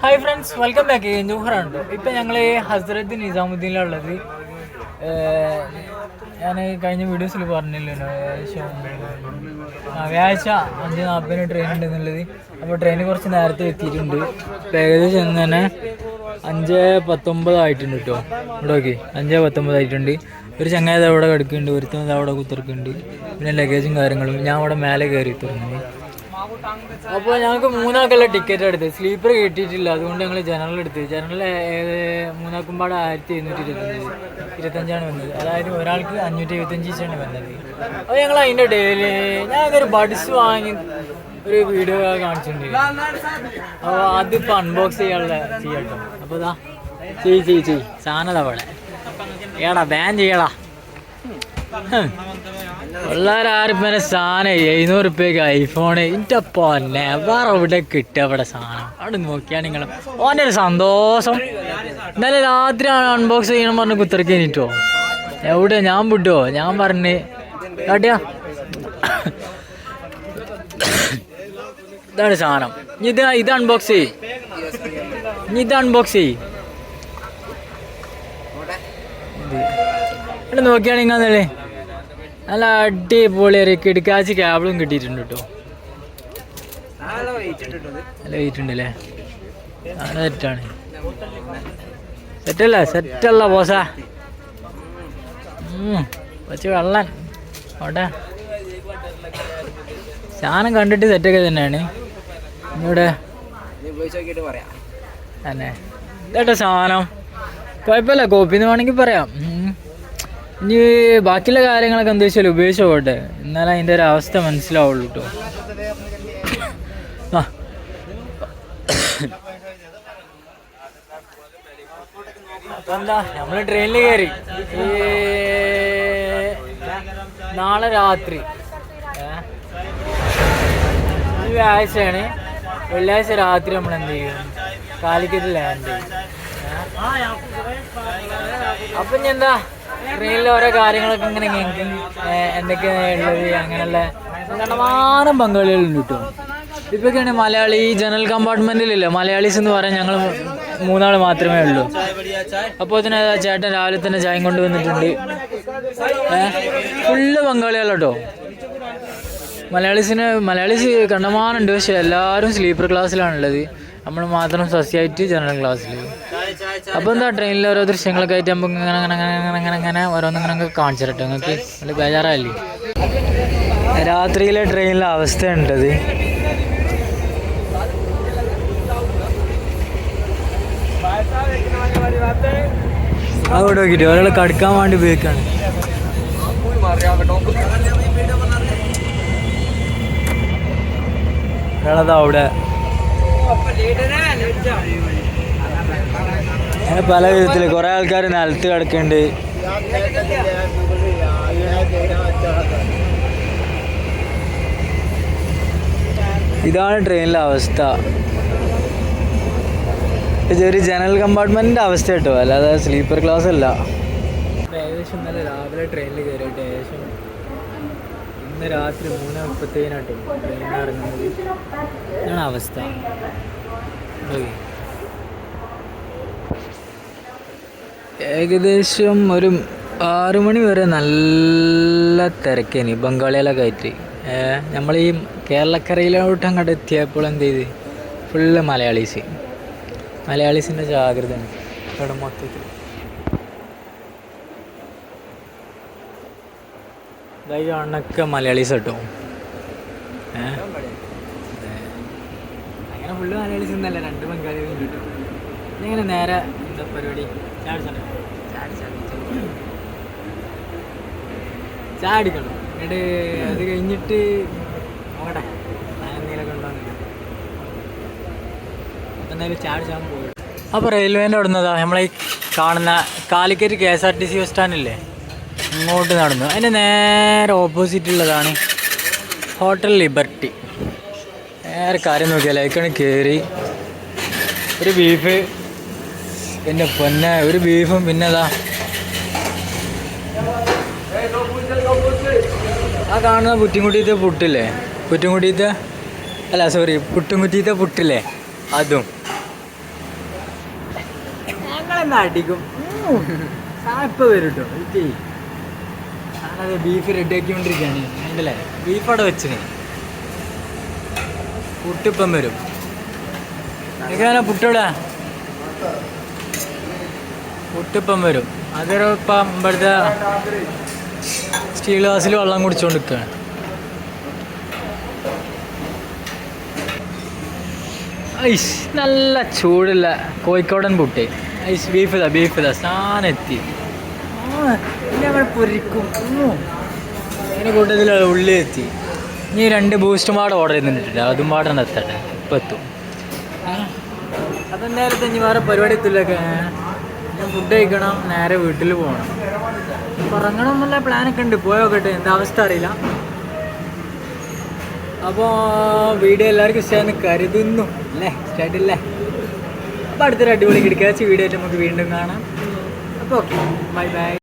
Hi friends, welcome back. ജൂഹറാണ്. ഇപ്പം ഞങ്ങൾ ഹസ്രത്ത് നിസാമുദ്ദീനിലുള്ളത്. ഞാൻ കഴിഞ്ഞ വീഡിയോസിൽ പറഞ്ഞില്ലല്ലോ, വ്യാഴാഴ്ച 5:40 ട്രെയിൻ ഉണ്ടെന്നുള്ളത്. അപ്പോൾ ട്രെയിൻ കുറച്ച് നേരത്തെ എത്തിയിട്ടുണ്ട്. ഇപ്പം ഏകദേശം തന്നെ 5:19 ആയിട്ടുണ്ട് കേട്ടോ. ഇവിടെ ഓക്കെ 5:19 ആയിട്ടുണ്ട്. ഒരു ചങ്ങാതി അവിടെ കിടക്കുന്നുണ്ട്, ഒരുത്തത് അവിടെ കുത്തിറക്കുന്നുണ്ട്. പിന്നെ ലഗേജും കാര്യങ്ങളും. ഞാൻ അവിടെ മേലെ കയറി തുടങ്ങി. അപ്പോൾ ഞങ്ങൾക്ക് 3 ടിക്കറ്റ് എടുത്ത്. സ്ലീപ്പർ കിട്ടിയിട്ടില്ല, അതുകൊണ്ട് ഞങ്ങൾ ജനറൽ എടുത്ത്. ജനറൽ 3 പാടെ 1725 വന്നത്. അതായത് ഒരാൾക്ക് 575 വന്നത്. അപ്പോൾ ഞങ്ങൾ അതിൻ്റെ ഡെയിലി ഞാനൊരു ബഡ്സ് വാങ്ങി ഒരു വീഡിയോ കാണിച്ചിട്ടുണ്ട്. അപ്പോൾ അതിപ്പോൾ അൺബോക്സ് ചെയ്യട്ടോ. അപ്പോൾ ഇതാ ചെയ് സാധനം അവിടെ ഏടാ ബാൻ ചെയ്യടാ. പിള്ളേരാരിപ്പനെ സാധനം 700 രൂപയ്ക്ക് ഐഫോണ്. എൻ്റെ പൊന്നെ വേറെ എവിടെ കിട്ടുക അവിടെ സാധനം? അവിടെ നോക്കിയാൽ നിങ്ങൾ ഓൻ്റെ ഒരു സന്തോഷം. ഇന്നലെ രാത്രി അൺബോക്സ് ചെയ്യണം പറഞ്ഞ് കുത്തിറക്കിട്ടോ. എവിടെ ഞാൻ വിട്ടോ? ഞാൻ പറഞ്ഞ് കാട്ടിയാ ഇതാണ് സാധനം. ഇത് അൺബോക്സ് ചെയ്യ്. ഇത് അൺബോക്സ് ചെയ്യ്. ഇവിടെ നോക്കിയാണെങ്കിൽ എന്നല്ലേ നല്ല അടിപൊളി കിടക്കാച്ചി ക്യാബിളും കിട്ടിയിട്ടുണ്ട് കേട്ടോ. നല്ല വെയിറ്റ് ഉണ്ടല്ലേ. അങ്ങനെ സെറ്റാണ്. സെറ്റല്ല ബോസാ. കുറച്ച് വെള്ളം അവിടെ സാധനം കണ്ടിട്ട് സെറ്റൊക്കെ തന്നെയാണ്. ഇവിടെ തന്നെ ഇതേട്ടാ സാധനം കുഴപ്പമില്ല. കോപ്പിന്ന് വേണമെങ്കിൽ പറയാം. ഇനി ബാക്കിയുള്ള കാര്യങ്ങളൊക്കെ എന്താ വെച്ചാൽ ഉപയോഗിച്ച് പോട്ടെ, എന്നാലും അതിൻ്റെ ഒരു അവസ്ഥ മനസ്സിലാവുള്ളൂ കേട്ടോ. അപ്പം എന്താ നമ്മൾ ട്രെയിനിൽ കയറി. നാളെ രാത്രി ഈ വ്യാഴാഴ്ചയാണ്. വെള്ളിയാഴ്ച രാത്രി നമ്മൾ എന്ത് ചെയ്യും? കാലിക്കറ്റ് ലാൻഡ് ചെയ്യും. അപ്പം ഇനി എന്താ ട്രെയിനിലെ ഓരോ കാര്യങ്ങളൊക്കെ ഇങ്ങനെ എന്തൊക്കെയാണ് ഉള്ളത്, അങ്ങനെയുള്ള കണ്ടമാനം പങ്കാളികളുണ്ട് കേട്ടോ. ഇപ്പൊക്കെയാണ് മലയാളി ഈ ജനറൽ കമ്പാർട്ട്മെന്റിലില്ല മലയാളീസ് എന്ന് പറയാൻ ഞങ്ങൾ 3 മാത്രമേ ഉള്ളൂ. അപ്പോൾ തന്നെ ചേട്ടൻ രാവിലെ തന്നെ ചായം കൊണ്ടുവന്നിട്ടുണ്ട്. ഫുള്ള് പങ്കാളികളോ. മലയാളീസ് കണ്ടമാനുണ്ട്. പക്ഷെ എല്ലാവരും സ്ലീപ്പർ ക്ലാസ്സിലാണുള്ളത്. നമ്മൾ മാത്രം സസ്യായിട്ട് ജനറൽ ക്ലാസ്സിൽ. അപ്പോൾ എന്താ ട്രെയിനിൽ ഓരോ ദൃശ്യങ്ങളൊക്കെ ആയിട്ട് നമുക്ക് ഇങ്ങനെ ഓരോന്നിങ്ങനെ കാണിച്ചു തരട്ടെ നിങ്ങൾക്ക്. നല്ല ബേജാറല്ലേ രാത്രിയിലെ ട്രെയിനിലെ അവസ്ഥ ഉണ്ടത്. അവിടെ നോക്കിയിട്ട് ഒരാൾ കടക്കാൻ വേണ്ടി ഉപയോഗിക്കാണ്. ഒരാളതാ അവിടെ അങ്ങനെ പല വിധത്തിൽ കുറേ ആൾക്കാർ നിലത്ത് കിടക്കുന്നുണ്ട്. ഇതാണ് ട്രെയിനിലെ അവസ്ഥ. ഇതൊരു ജനറൽ കമ്പാർട്ട്മെൻറ്റിൻ്റെ അവസ്ഥ കേട്ടോ, അല്ലാതെ സ്ലീപ്പർ ക്ലാസ് അല്ല. ഏകദേശം ഇന്നലെ രാവിലെ ട്രെയിനിൽ കയറിയിട്ട് ഏകദേശം ഇന്ന് രാത്രി 3:37 ട്രെയിനിൽ ഇറങ്ങുന്നത്. ഇതാണ് അവസ്ഥ. ഏകദേശം ഒരു 6 മണി വരെ നല്ല തിരക്കേനി ബംഗാളികളൊക്കെ ആയിട്ട്. നമ്മൾ ഈ കേരളക്കരയിലോട്ട് അങ്ങോട്ട് എത്തിയപ്പോൾ എന്ത് ചെയ്ത് ഫുള്ള് മലയാളീസിൻ്റെ ജാഗ്രതയാണ് ഇവിടെ മൊത്തത്തിൽ. ഇതായി കാണുന്നൊക്കെ മലയാളീസ് കേട്ടോ. അങ്ങനെ ഫുള്ള് മലയാളീസ് ഒന്നല്ല, 2 ബംഗാളികളും കിട്ടും. ഇങ്ങനെ നേരെ എന്താ പരിപാടി? ചാടിക്കണം. എന്നിട്ട് അത് കഴിഞ്ഞിട്ട് നോക്കട്ടെ എന്തെങ്കിലുമൊക്കെ ഉണ്ടോന്നില്ല. അപ്പം എന്തായാലും ചാടിച്ചാൽ പോയി. അപ്പോൾ റെയിൽവേൻ്റെ അവിടുന്നതാ നമ്മളീ കാണുന്ന കാലിക്കറ്റ് KSRTC ബസ് സ്റ്റാൻഡില്ലേ, ഇങ്ങോട്ട് നടന്നു. അതിൻ്റെ നേരെ ഓപ്പോസിറ്റുള്ളതാണ് ഹോട്ടൽ ലിബർട്ടി. നേരെ കാര്യം നോക്കിയാൽ അതിലേക്കാണ് കയറി. ഒരു ബീഫ്, പിന്നെ പൊന്നെ ഒരു ബീഫും, പിന്നെ അതാ ആ കാണുന്ന പുറ്റുംകുട്ടിയത്തെ പുട്ടില്ലേ, പുട്ടുംകുറ്റിത്തെ പുട്ടില്ലേ അതും എന്നാ അടിക്കും. ഇപ്പം വരും കേട്ടോ. ഞാനത് ബീഫ് റെഡി ആക്കിക്കൊണ്ടിരിക്കുകയാണ്. ഉണ്ടല്ലേ, ബീഫ് അവിടെ വെച്ചിന്. പുട്ടിപ്പം വരും. എനിക്കങ്ങനെ പുട്ടിവിടെ പുട്ടിപ്പം വരും. അതൊരിപ്പം ഇവിടുത്തെ സ്റ്റീൽ ഗ്ലാസ്സിൽ വെള്ളം കുടിച്ചുകൊണ്ട് നിൽക്കുകയാണ്. ഐസ് നല്ല ചൂടുള്ള കോഴിക്കോടൻ പുട്ട്. ഐസ് ബീഫ് സാധനം എത്തി. നമ്മൾ പൊരിക്കും. അതിൻ്റെ കൂട്ടത്തിൽ ഉള്ളി എത്തി. ഇനി 2 ബൂസ്റ്റ് മാട് ഓർഡർ ചെയ്തിട്ടുണ്ട്. അതും പാടാണ് എത്തട്ടെ. ഇപ്പം എത്തും. അതെന്തായാലും ഇനി വേറെ പരിപാടി എത്തില്ലൊക്കെ. ഞാൻ ഫുഡ് കഴിക്കണം, നേരെ വീട്ടിൽ പോകണം. ഇറങ്ങണം എന്നുള്ള പ്ലാനൊക്കെ ഉണ്ട്. പോയോക്കട്ടെ, എന്താ അവസ്ഥ അറിയില്ല. അപ്പോൾ വീഡിയോ എല്ലാവർക്കും ഇഷ്ടമാണെന്ന് കരുതുന്നു അല്ലേ? ഇഷ്ടമായിട്ടില്ലേ? അപ്പോൾ അടുത്തൊരു അടിപൊളി കിടക്കാച്ച വീഡിയോ ആയിട്ട് നമുക്ക് വീണ്ടും കാണാം. അപ്പോൾ ഓക്കെ, ബൈ ബൈ.